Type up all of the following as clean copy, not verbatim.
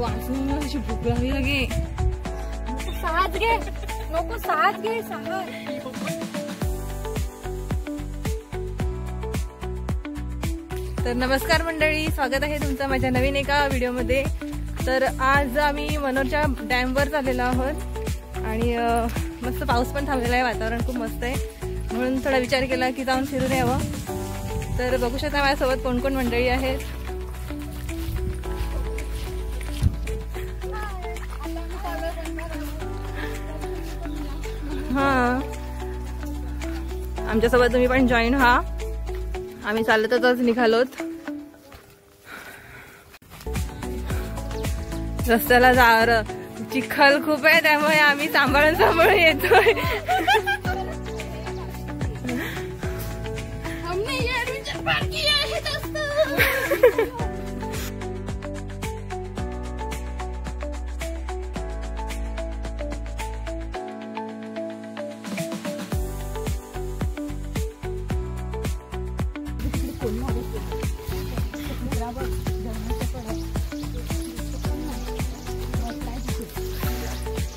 वाचून अशी भूक लागली लगे. साथ घे नको, साथ घे साथ. तर नमस्कार मंडळी, स्वागत आहे तुमचं माझ्या नवीन एका व्हिडिओमध्ये. तर आज आम्ही मनोरच्या डॅमवर चाललेलो आहोत आणि मस्त पाऊस पण थांबलेला आहे, वातावरण खूप मस्त आहे, म्हणून थोडा विचार केला की जाऊन फिरून यावं. तर बघू शकता माझ्यासोबत कोण कोण मंडळी आहेत. हा, आमच्यासोबत तुम्ही पण जॉईन व्हा. आम्ही चालतच निघालोत. रस्त्याला जा चिखल खूप आहे, त्यामुळे आम्ही सांभाळून येतोय.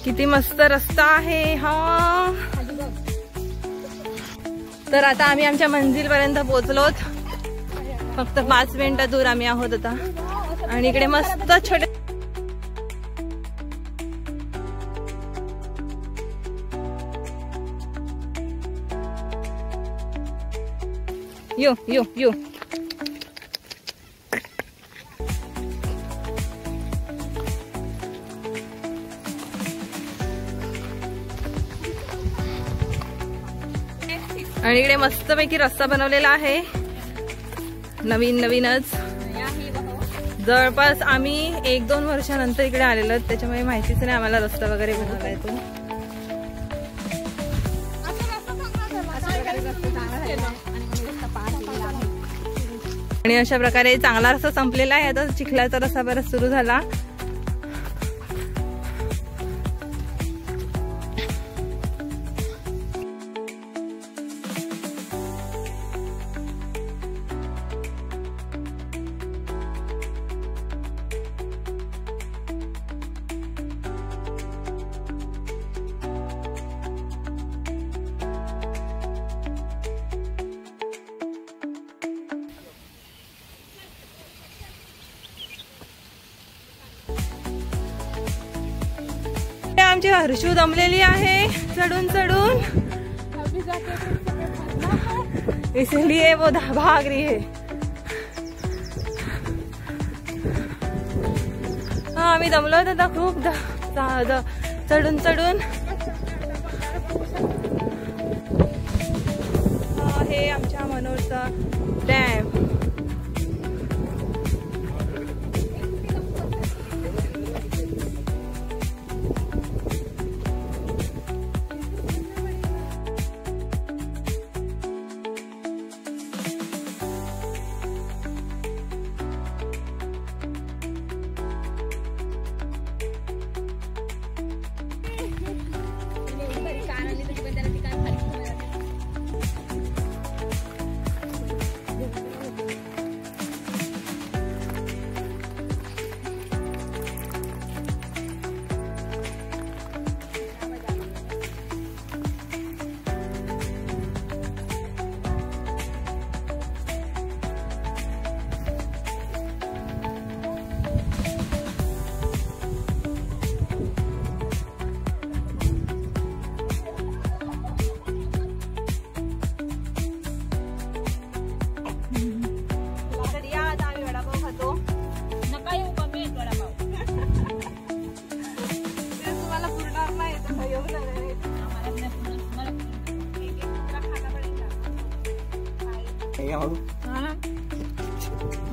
किती मस्त रस्ता आहे हा. तर आता आम्ही आमच्या मंजिल पर्यंत पोहोचलोत. फक्त 5 मिनिटं दूर आम्ही आहोत आता. आणि इकडे मस्त छोटे यो आणि इकडे मस्तपैकी रस्ता बनवलेला आहे, नवीनच. जवळपास आम्ही 1-2 वर्षानंतर इकडे आलेलो, त्याच्यामुळे माहितीच नाही आम्हाला रस्ता वगैरे बनवलाय तो. आणि अशा प्रकारे चांगला रस्ता संपलेला आहे. आता चिखलाचा रस्ता बराच सुरू झाला. आमची हर्षू दमलेली आहे चढून, इसलिए वो भाग रही है. हा, आम्ही दमलो आता खूप चढून. हे आमच्या मनोरचा डॅम.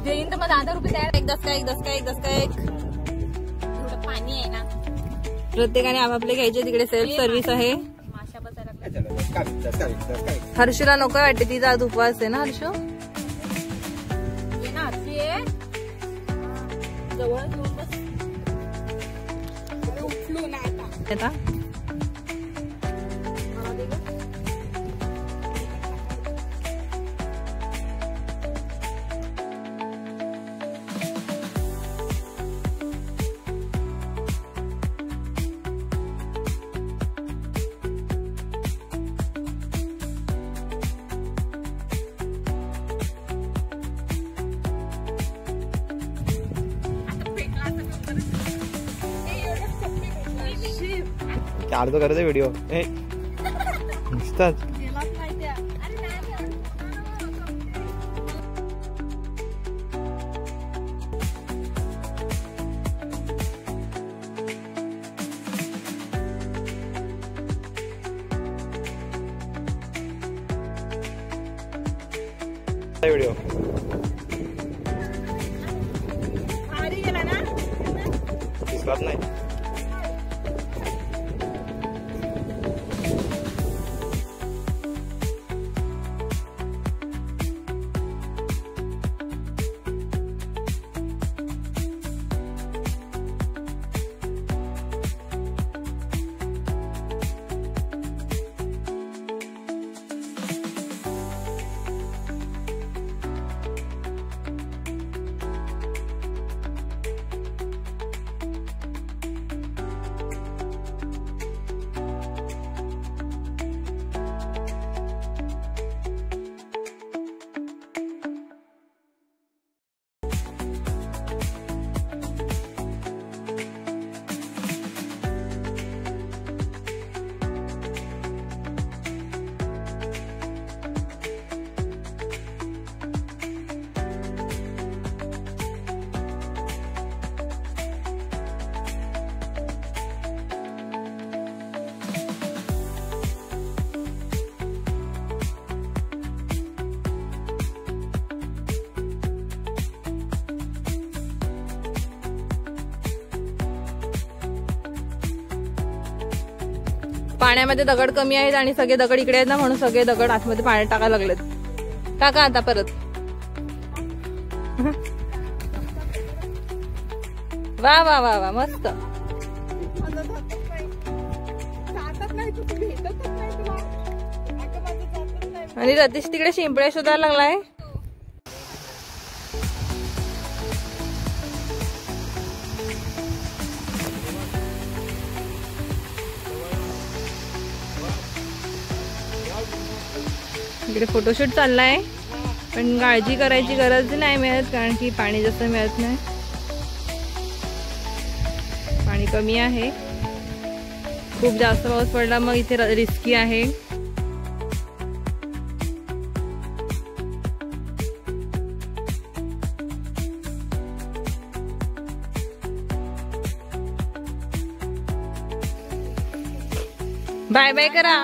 जैन तर मग 10 रुपये द्यायला. एक दस का एक. एवढं पाणी आहे ना. प्रत्येकाने आपापले घ्यायचे. तिकडे सेल्फ सर्व्हिस आहे. हर्षूला नको वाटते, तिचा आज उपवास आहे ना हर्षू. जवळ उठलो ना आता. चार तो करत व्हिडिओ नुसताच. व्हिडिओ गेला ना दिसत नाही. पाण्यामध्ये दगड कमी आहेत आणि सगळे दगड इकडे आहेत ना, म्हणून सगळे दगड आतमध्ये पाण्यात टाकायला लागलेत. टाका आता परत. वा वा वा वा मस्त. आणि रतीश तिकडे शिंपड्या शोधायला लागलाय. इकडे फोटोशूट चाललाय, पण काळजी करायची गरज नाही मिळत, कारण की पाणी जास्त मिळत नाही, पाणी कमी आहे. खूप जास्त पाऊस पडला मग इथे रिस्की आहे. बाय बाय करा.